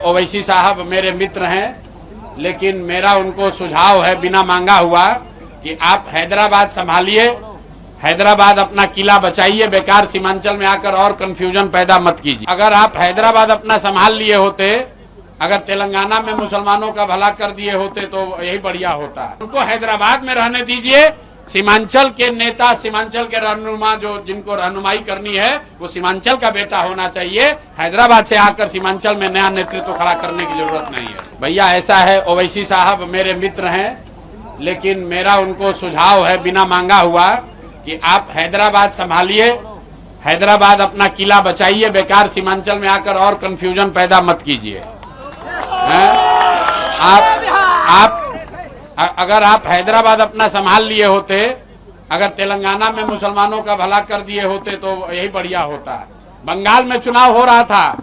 ओवैसी साहब मेरे मित्र हैं, लेकिन मेरा उनको सुझाव है बिना मांगा हुआ कि आप हैदराबाद संभालिए, हैदराबाद अपना किला बचाइए, बेकार सीमांचल में आकर और कंफ्यूजन पैदा मत कीजिए। अगर आप हैदराबाद अपना संभाल लिए होते, अगर तेलंगाना में मुसलमानों का भला कर दिए होते तो यही बढ़िया होता। उनको हैदराबाद में रहने दीजिए। सीमांचल के नेता, सीमांचल के रहनुमा जो जिनको रहनुमाई करनी है वो सीमांचल का बेटा होना चाहिए। हैदराबाद से आकर सीमांचल में नया नेतृत्व खड़ा करने की जरूरत नहीं है। भैया ऐसा है, ओवैसी साहब मेरे मित्र हैं, लेकिन मेरा उनको सुझाव है बिना मांगा हुआ कि आप हैदराबाद संभालिए, हैदराबाद अपना किला बचाइए, बेकार सीमांचल में आकर और कंफ्यूजन पैदा मत कीजिए। अगर आप हैदराबाद अपना संभाल लिए होते, अगर तेलंगाना में मुसलमानों का भला कर दिए होते तो यही बढ़िया होता। बंगाल में चुनाव हो रहा था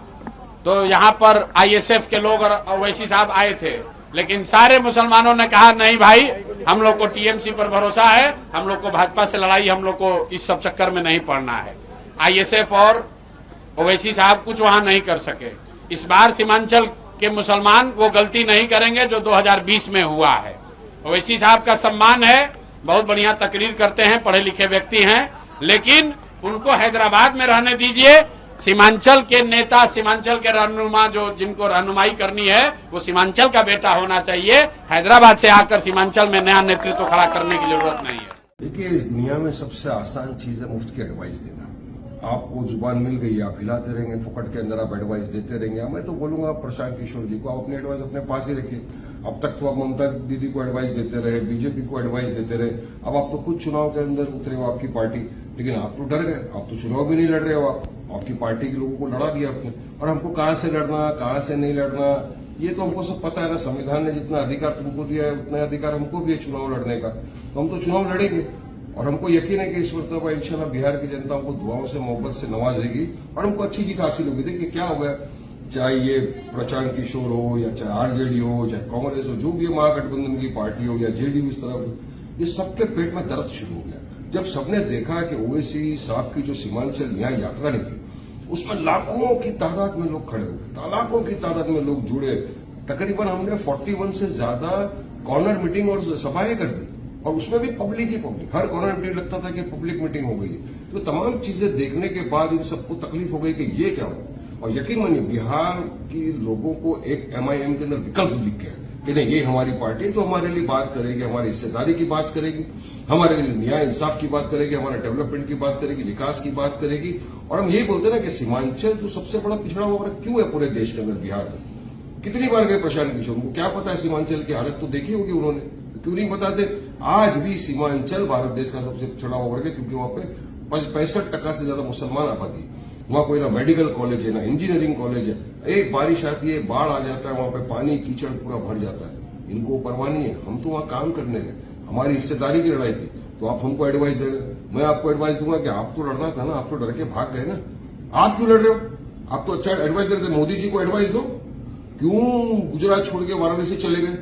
तो यहाँ पर आईएसएफ के लोग और ओवैसी साहब आए थे, लेकिन सारे मुसलमानों ने कहा नहीं भाई, हम लोग को टीएमसी पर भरोसा है, हम लोग को भाजपा से लड़ाई, हम लोग को इस सब चक्कर में नहीं पड़ना है। आईएसएफ और ओवैसी साहब कुछ वहां नहीं कर सके। इस बार सीमांचल के मुसलमान वो गलती नहीं करेंगे जो 2020 में हुआ है। ओवैसी साहब का सम्मान है, बहुत बढ़िया तकरीर करते हैं, पढ़े लिखे व्यक्ति हैं, लेकिन उनको हैदराबाद में रहने दीजिए। सीमांचल के नेता, सीमांचल के रहनुमा जो जिनको रहनुमाई करनी है वो सीमांचल का बेटा होना चाहिए। हैदराबाद से आकर सीमांचल में नया नेतृत्व खड़ा करने की जरूरत नहीं है। देखिए, इस दुनिया में सबसे आसान चीज है मुफ्त की एडवाइस देना। आपको जुबान मिल गई, आप हिलाते रहेंगे, फुकट के अंदर आप एडवाइस देते रहेंगे। मैं तो बोलूंगा प्रशांत किशोर जी को, आप अपनी एडवाइस अपने पास ही रखिए। अब तक तो आप ममता दीदी को एडवाइस देते रहे, बीजेपी को एडवाइस देते रहे। अब आप तो खुद चुनाव के अंदर उतरे हो, आपकी पार्टी, लेकिन आप तो डर गए। आप तो चुनाव भी नहीं लड़ रहे हो, आपकी पार्टी के लोगों को लड़ा दिया आपने। और हमको कहां से लड़ना, कहां से नहीं लड़ना, ये तो हमको सब पता है ना। संविधान ने जितना अधिकार तुमको दिया है उतना अधिकार हमको भी है चुनाव लड़ने का। तो हम तो चुनाव लड़ेंगे और हमको यकीन है कि इस मरतबा इंशाल्लाह बिहार की जनता हमको दुआओं से, मोहब्बत से नवाजेगी और हमको अच्छी जीत हासिल होगी। देखिए क्या हो गया, चाहे ये प्रशांत किशोर हो या चाहे आरजेडी हो, चाहे कांग्रेस हो, जो भी महागठबंधन की पार्टी हो या जेडीयू, इस तरफ ये सबके पेट में दर्द शुरू हो गया जब सबने देखा कि ओवैसी साहब की जो सीमांचल न्याय यात्रा निकली उसमें लाखों की तादाद में लोग खड़े हुए, लाखों की तादाद में लोग जुड़े। तकरीबन हमने 41 से ज्यादा कॉर्नर मीटिंग और सभाएं कर दी और उसमें भी पब्लिक ही पब्लिक। हर कॉर्नर मीटिंग लगता था कि पब्लिक मीटिंग हो गई। तो तमाम चीजें देखने के बाद इन सबको तकलीफ हो गई कि ये क्या हुआ। और यकीन मानिए बिहार के लोगों को एक एमआईएम के अंदर विकल्प दिख गया कि नहीं, ये हमारी पार्टी है जो हमारे लिए बात करेगी, हमारी हिस्सेदारी की बात करेगी, हमारे लिए न्याय इंसाफ की बात करेगी, हमारे डेवलपमेंट की बात करेगी, विकास की बात करेगी। और हम यही बोलते ना कि सीमांचल जो सबसे बड़ा पिछड़ा हुआ क्यों है पूरे देश के अंदर, बिहार में कितनी बार गए प्रशांत किशोर, उनको क्या पता है सीमांचल की हालत तो देखी होगी उन्होंने, क्यों नहीं बताते। आज भी सीमांचल भारत देश का सबसे पिछड़ा हुआ वर्ग है, क्योंकि वहां पे 65% से ज्यादा मुसलमान आबादी। वहां कोई ना मेडिकल कॉलेज है, ना इंजीनियरिंग कॉलेज है। एक बारिश आती है, बाढ़ आ जाता है, वहां पे पानी कीचड़ पूरा भर जाता है। इनको परवाह नहीं है। हम तो वहां काम करने गए, हमारी हिस्सेदारी की लड़ाई थी। तो आप हमको एडवाइस दे रहे, मैं आपको एडवाइस दूंगा कि आप तो लड़ना था ना, आप तो डर के भाग गए ना। आप क्यों लड़ रहे हो? आप तो अच्छा एडवाइस दे रहे थे, मोदी जी को एडवाइस दो। क्यों गुजरात छोड़ के वाराणसी चले गए?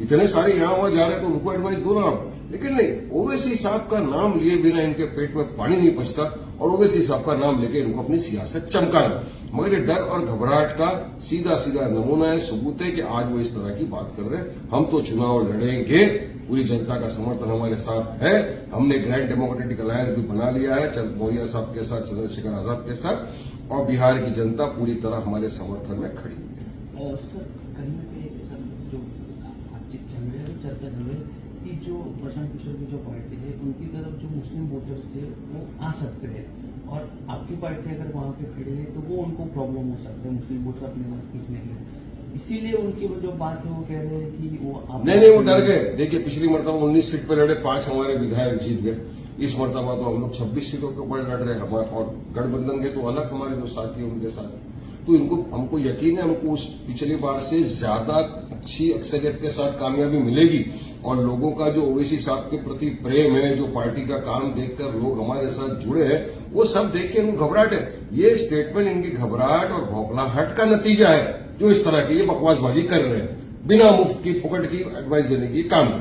इतने सारे यहां वहां जा रहे तो उनको एडवाइस दो ना आप। लेकिन नहीं, ओवैसी साहब का नाम लिए बिना इनके पेट में पानी नहीं पचता और ओवैसी साहब का नाम लेके इनको अपनी सियासत चमकाना। मगर ये डर और घबराहट का सीधा सीधा नमूना है, सबूत है कि आज वो इस तरह की बात कर रहे हैं। हम तो चुनाव लड़ेंगे, पूरी जनता का समर्थन हमारे साथ है। हमने ग्रैंड डेमोक्रेटिक अलायंस भी बना लिया है मौर्य साहब के साथ, चंद्रशेखर आजाद के साथ, और बिहार की जनता पूरी तरह हमारे समर्थन में खड़ी हुई है। चर्चा जो है कि जो प्रशांत किशोर की जो पार्टी है उनकी तरफ जो मुस्लिम वोटर्स थे वो आ सकते हैं और आपकी पार्टी अगर वहां पे खड़ी है तो वो उनको प्रॉब्लम हो सकता है मुस्लिम वोटर अपने पास खींचने के। इसीलिए उनकी जो बात है वो कह रहे हैं कि वो नहीं, वो डर गए। देखिए पिछली मरतबा 19 सीट पे लड़े, 5 हमारे विधायक जीत गए। इस मरतबा तो हम लोग 26 सीटों के ऊपर लड़ रहे हैं हमारे, और गठबंधन के तो अलग हमारे जो साथी उनके साथ। तो इनको हमको यकीन है हमको उस पिछली बार से ज्यादा अच्छी अक्सरियत के साथ कामयाबी मिलेगी। और लोगों का जो ओवैसी साहब के प्रति प्रेम है, जो पार्टी का काम देखकर लोग हमारे साथ जुड़े हैं, वो सब देख के इनको घबराहट है। ये स्टेटमेंट इनकी घबराहट और भौखलाहट का नतीजा है जो इस तरह की ये बकवासबाजी कर रहे हैं, बिना मुफ्त की फुकट की एडवाइस देने की काम है।